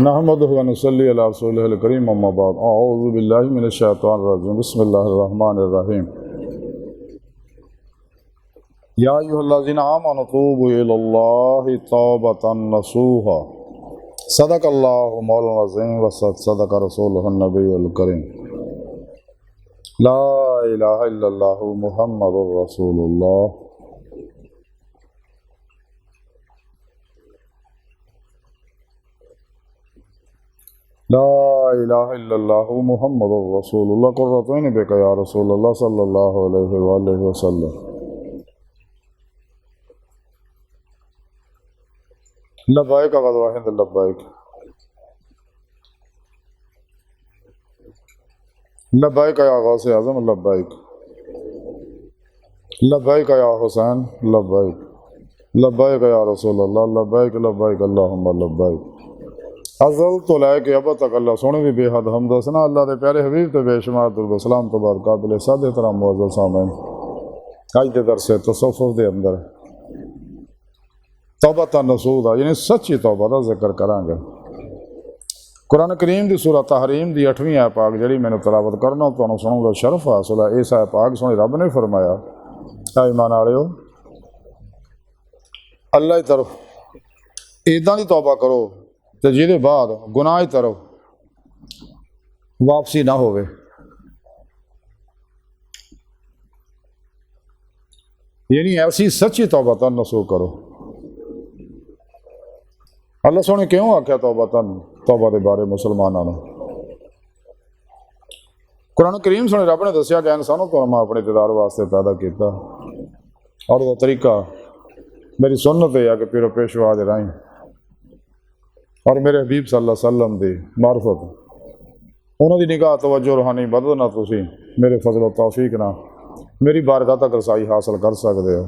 نحمدہ و نصلی علی رسولہ الکریم اما بعد اعوذ باللہ من الشیطان الرجیم بسم اللہ الرحمن الرحیم یا ایھا الذین آمنوا توبوا الی اللہ توبۃ نصوحا صدق اللہ مولانا العظیم و صدق رسولہ النبی الکریم لا الہ الا اللہ محمد رسول اللہ لا الہ الا اللہ محمد رسول اللہ قرۃ عین بک یا رسول اللہ صلی اللہ علیہ وآلہ وسلم لبیک غزوہ ہند لبیک لبیک یا غوث اعظم لبیک لبیک یا حسین لبیک لبیک یا رسول اللہ لبیک لبیک اللہم لبیک ازل تو لے کے اب تک اللہ سونے بھی بے حد حمد و ثنا اللہ دے پیارے حبیب تے بے شمار درود و سلام تو بعد قابل صد احترام معزز سامعین آج دے درس تصوف دے اندر توبہ نصوحا یعنی سچی توبہ دا ذکر کریں گے۔ قرآن کریم دی سورہ تحریم دی 8ویں آیت پاک جڑی میں نے تلاوت کرنا تو سنوں گا شرف حاصل ہے۔ اس آیت پاک سونے رب نے فرمایا اے ایمان والےو اللہ کی طرف ایداں دی توبہ کرو تے جہدے بعد گناہ کی طرف واپسی نہ ہوئے، یعنی ایسی سچی توبہ تن نصوح کرو۔ اللہ سونے کیوں آکھیا توبہ دے بارے مسلمانوں نے؟ قرآن کریم سونے رب نے دسیا کہ انسانوں کو میں اپنے اقتدار واسطے پیدا کیتا اور وہ طریقہ میری سنت ہے کہ پیر و پیشوا دے رائیں اور میرے حبیب صلی اللہ علیہ وسلم دی معرفت انہوں دی نگاہ توجہ روحانی بدلنا تسی میرے فضل و توفیق نہ میری بارگاہ تک رسائی حاصل کر سکتے ہو۔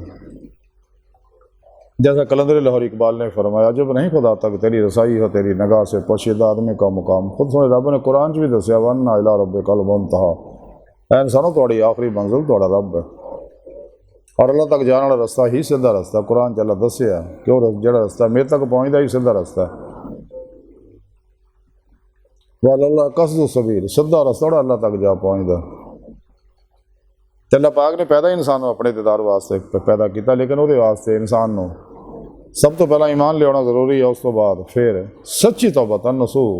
جیسا کلندر لاہور اقبال نے فرمایا جب نہیں خدا تک تیری رسائی ہو تیری نگاہ سے پوشیدہ آدمی کا مقام۔ خود سنے رب نے قرآن بھی دسیا وَأَنَّ إِلَىٰ رَبِّكَ الْمُنتَهَىٰ، اے انسانوں تھوڑی آخری منزل تھوڑا رب ہے اور اللہ تک جانے والا رستہ ہی سیدھا رستہ۔ قرآن چ اللہ دسیا کہ وہ جڑا رستہ میرے تک پہنچتا ہی سیدھا رستہ ہے۔ وَعَلَى قصد السبیل، سیدھا رستہ اللہ تک جا پہنچتا۔ اللہ پاک نے پیدا انسان کو اپنے اقتدار واسطے پیدا کیتا، لیکن وہ واسطے انسان نو سب تو پہلا ایمان لے آنا ضروری ہے، اس تو بعد پھر سچی توبہ نصوح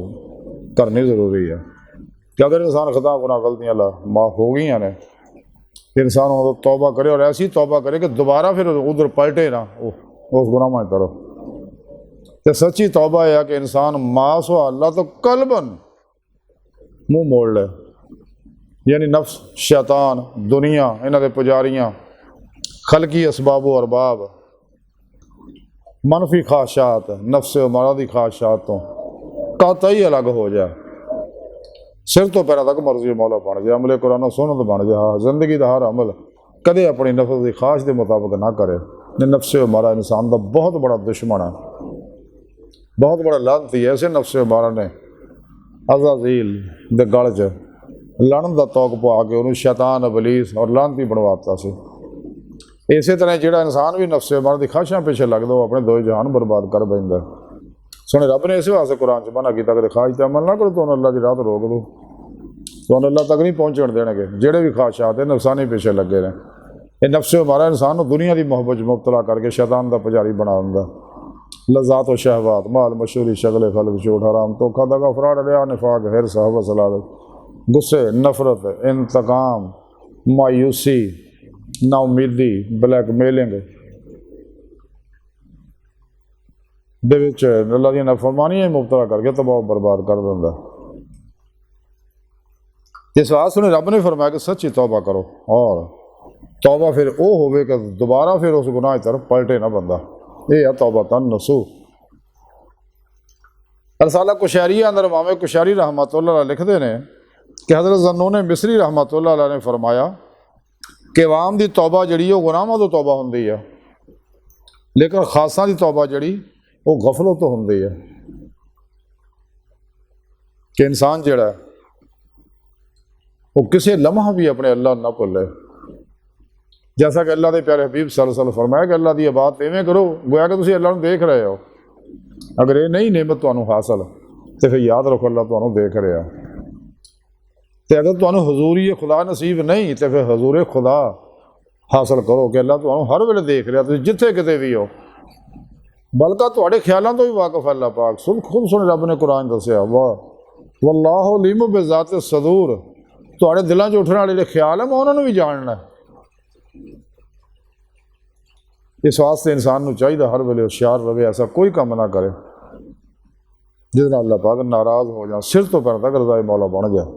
کرنی ضروری ہے کہ اگر انسان خطا گناہ غلطیاں معاف ہو گئی ہیں انسان توبہ کرے اور ایسی توبہ کرے کہ دوبارہ پھر ادھر پلٹے نہ اس گناہ میں کرو۔ تو سچی توبہ ہے کہ انسان معاص ہو اللہ تو قلباً منہ موڑ لے، یعنی نفس شیطان دنیا انہاں دے پجاریاں خلقی اسباب و ارباب منفی خواہشات نفس و مرادی خواہشات تو قطعی الگ ہو جائے، سر تو پیرا تک مرضی مولا بن جائے، عمل قرآن و سنت بن جائے، زندگی دا ہر عمل کدے اپنی نفس کی خواہش دے مطابق نہ کرے۔ نفس و مرا انسان دا بہت بڑا دشمن ہے، بہت بڑا لعنتی ہے۔ ایسے نفس و مرا نے عزازیل دے گل چ لڑن دا توق پا کے انہوں شیطان ابلیس اور لعنتی بنواتا سی۔ اسی طرح جڑا انسان بھی نفس مرد دی خواہشاں پیچھے لگ دو اپنے دو جہان برباد کر بیندا۔ سونے رب نے اس واسطے قرآن چ منع کیتا کہ خواہش تے عمل نہ کرو تو اللہ دی راہ روک دو، تو اللہ تک نہیں پہنچن دین گے۔ جڑے بھی خواہشات ہیں نفسانی پیچھے لگے رہے، یہ نفس ہمارا انسان کو دنیا دی محبت مبتلا کر کے شیطان دا پجاری بنا دیندا۔ لذات و شہوات، مال مشہوری، شغل خلق، جھوٹ حرام، دھوکہ دغا، فراڈ، ریا، نفاق، حرص، ہوس، لالچ، غصے، نفرت، انتقام، مایوسی، نا امیدی، بلیک میلنگ دے وچ اللہ دی نافرمانی مبتلا کر کے تباہ و برباد کر دیندا۔ اس واسطے نے رب نے فرمایا کہ سچی توبہ کرو، اور توبہ پھر او ہوے کہ دوبارہ پھر اس گناہ کی طرف پلٹے نہ بندہ۔ یہ ہے توبہ نصوح۔ رسالہ کشیریہ اندر امام کشیری رحمۃ اللہ علیہ لکھتے ہیں کہ حضرت ذنون مصری رحمۃ اللہ علیہ نے فرمایا کہ عوام دی توبہ جڑی وہ گناہاں تو توبہ ہوندی ہے، لیکن خاصاں دی توبہ جڑی وہ غفلت تو ہوندی ہے، کہ انسان جڑا ہے وہ کسی لمحہ بھی اپنے اللہ نہ بھولے۔ جیسا کہ اللہ دے پیارے حبیب صلی اللہ علیہ وسلم فرمایا کہ اللہ دی عبادت ایویں کرو گویا کہ تسی اللہ نو دیکھ رہے ہو۔ اگر یہ نہیں نعمت تانوں حاصل تو پھر یاد رکھو اللہ تمہیں دیکھ رہا. تو اگر تمہیں حضوری خدا نصیب نہیں تو پھر حضور خدا حاصل کرو کہ اللہ تمہیں ہر ویلے دیکھ رہا، تھی جتھے کتے بھی ہو. بلکہ تھوڑے خیالوں تو بھی واقف اللہ پاک. خود سن رب نے قرآن دسیا واللہ علیم بذات الصدور. تھوڑے دلوں چ اٹھنے والے خیال ہے میں انہوں نے بھی جاننا ہے. اس واسطے انسان کو چاہیے ہر ویلے ہوشیار رہے، ایسا کوئی کام نہ کرے جس نال اللہ پاک ناراض ہو جائے. سر تو پیر تک رضائے مولا بن جائے،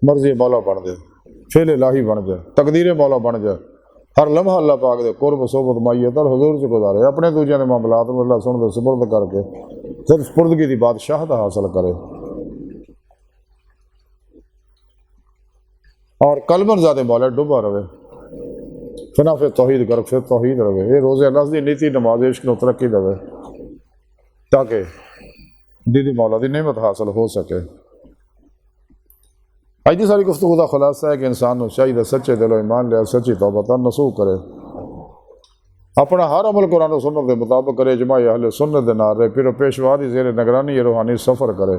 مرضی مولا بن جائے، فعل الہی بن جائے، تقدیر مولا بن جائے. ہر لمحہ اللہ پاک دے قرب صحبت مائیت اور حضور سے گزارے، اپنے دوجے کے معاملات میں اللہ سن دے سپرد کر کے خود سپردگی دی بادشاہت حاصل کرے. اور کلمہ زیادہ مولا ڈوبا رہے، فنا پھر توحید کر پھر توحید رہے. یہ روزے اللہ دی نیتی نماز عشق نو ترقی دے تاکہ دیدی مولا دی نعمت حاصل ہو سکے. آج دی ساری گفتگو کا خلاصہ ہے کہ انسان کو چاہیے سچے دل و ایمان لے، سچی توبہ نصوح کرے، اپنا ہر عمل قرآن و سنت کے مطابق کرے، اجماع اہل سنت دے نال رہے، پھر پیشوا دی زیر نگرانی روحانی سفر کرے.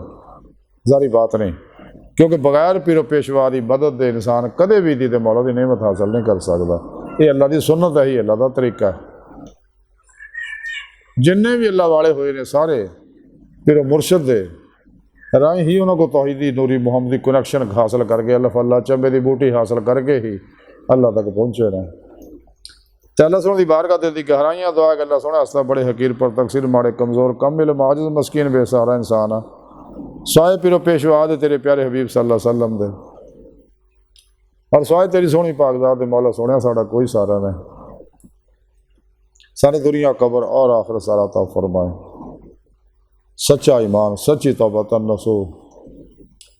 ظاہری بات نہیں، کیونکہ بغیر پیر و پیشوا دی مدد دے انسان کدے بھی دی مولا دی نعمت حاصل نہیں کر سکتا. یہ اللہ دی سنت ہے، ہی اللہ دا طریقہ ہے. جننے بھی اللہ والے ہوئے نے سارے پیر و مرشد دے رائے ہی انہوں کو توحیدی نوری محمدی کنیکشن حاصل کر کے اللہ فاللہ چمبے دی بوٹی حاصل کر کے ہی اللہ تک پہنچے رہے. تو اللہ سنوں دی بارگاہ دے دی گہرائیاں دعا کہ اللہ سونا اصلہ بڑے حقیر پر تقصیر ماڑے کمزور کم علم عاجز مسکین بے سہارا انسان ہے. سوائے پیر و پیشوا دے تیرے پیارے حبیب صلی اللہ علیہ وسلم دے، اور سوائے تیری سونی پاک ذات دے مولا سونے ساڑا کوئی سارا نہیں. سارے دنیا قبر اور آخر سارا عطا فرمائے. سچا ایمان سچی توبہ نصوح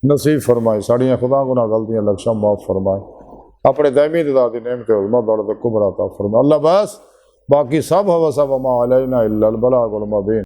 نصیب فرمائے. ساڑیاں خدا گناہ غلطیاں لکشاں معاف فرمائے. اپنے دائمی دعا دی نعمت عظمہ دولت کبریٰ عطا فرمائے. اللہ بس باقی سب ہوا سب وما علینا الا البلاغ المبین.